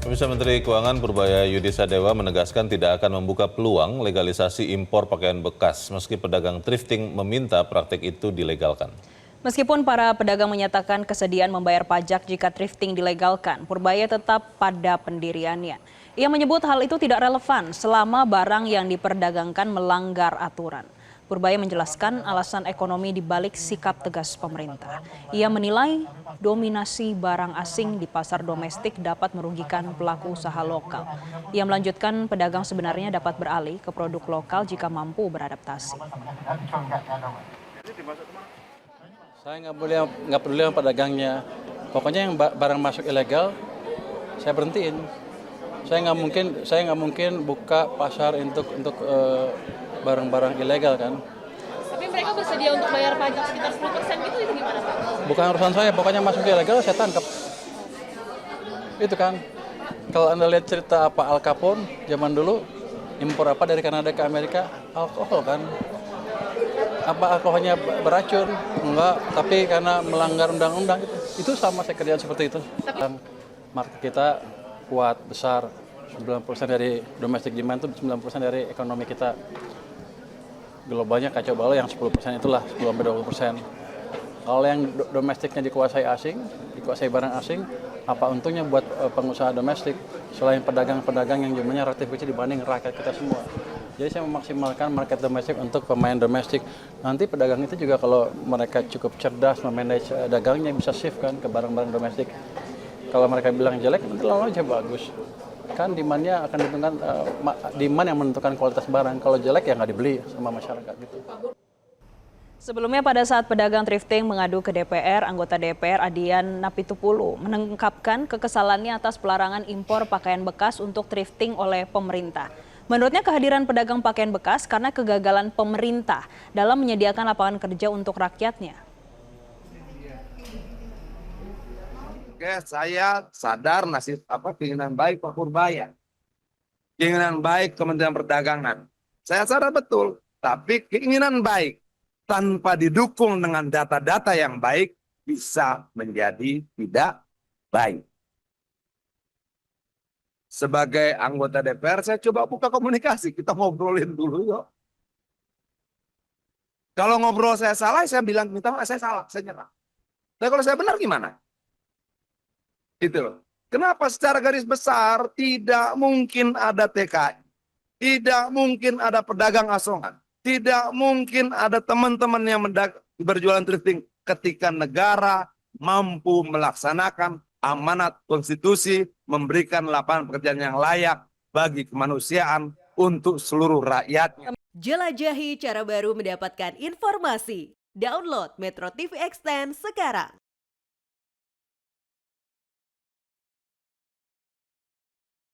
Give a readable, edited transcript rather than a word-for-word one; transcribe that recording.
Pemirsa, Menteri Keuangan Purbaya Yudi Sadewa menegaskan tidak akan membuka peluang legalisasi impor pakaian bekas meski pedagang thrifting meminta praktik itu dilegalkan. Meskipun para pedagang menyatakan kesediaan membayar pajak jika thrifting dilegalkan, Purbaya tetap pada pendiriannya. Ia menyebut hal itu tidak relevan selama barang yang diperdagangkan melanggar aturan. Purbaya menjelaskan alasan ekonomi di balik sikap tegas pemerintah. Ia menilai dominasi barang asing di pasar domestik dapat merugikan pelaku usaha lokal. Ia melanjutkan pedagang sebenarnya dapat beralih ke produk lokal jika mampu beradaptasi. Saya nggak peduli sama pedagangnya. Pokoknya yang barang masuk ilegal, saya berhentiin. Saya nggak mungkin buka pasar untuk barang-barang ilegal kan. Tapi mereka bersedia untuk bayar pajak sekitar 10% gitu, itu gimana Pak? Bukan urusan saya, pokoknya masuk ilegal saya tangkap. Itu kan. Kalau Anda lihat cerita apa Al Capone zaman dulu, impor apa dari Kanada ke Amerika? Alkohol kan. Apa alkoholnya beracun? Enggak, tapi karena melanggar undang-undang itu sama saya kerjaan seperti itu. Market kita kuat, besar, 90% dari domestic demand itu 90% dari ekonomi kita. Globalnya kacau balau, yang 10% itulah, 10-20%. Kalau yang domestiknya dikuasai asing, dikuasai barang asing, apa untungnya buat pengusaha domestik selain pedagang-pedagang yang jumlahnya relatif kecil dibanding rakyat kita semua. Jadi saya memaksimalkan market domestik untuk pemain domestik. Nanti pedagang itu juga kalau mereka cukup cerdas memanage dagangnya bisa shift kan ke barang-barang domestik. Kalau mereka bilang jelek, nanti lalu aja bagus. Kan demand-nya akan ditentukan, demand yang menentukan kualitas barang. Kalau jelek ya nggak dibeli sama masyarakat gitu. Sebelumnya pada saat pedagang thrifting mengadu ke DPR, anggota DPR Adian Napitupulu mengungkapkan kekesalannya atas pelarangan impor pakaian bekas untuk thrifting oleh pemerintah. Menurutnya kehadiran pedagang pakaian bekas karena kegagalan pemerintah dalam menyediakan lapangan kerja untuk rakyatnya. Oke, saya sadar keinginan baik Pak Purbaya. Keinginan baik Kementerian Perdagangan. Saya sadar betul, tapi keinginan baik tanpa didukung dengan data-data yang baik bisa menjadi tidak baik. Sebagai anggota DPR, saya coba buka komunikasi, kita ngobrolin dulu yuk. Kalau ngobrol saya salah, saya bilang minta maaf, saya salah, saya nyerah. Tapi kalau saya benar gimana? Itu loh. Kenapa secara garis besar tidak mungkin ada TKI, tidak mungkin ada pedagang asongan, tidak mungkin ada teman-teman yang berjualan thrifting ketika negara mampu melaksanakan amanat konstitusi, memberikan lapangan pekerjaan yang layak bagi kemanusiaan untuk seluruh rakyatnya. Jelajahi cara baru mendapatkan informasi. Download Metro TV Extend sekarang.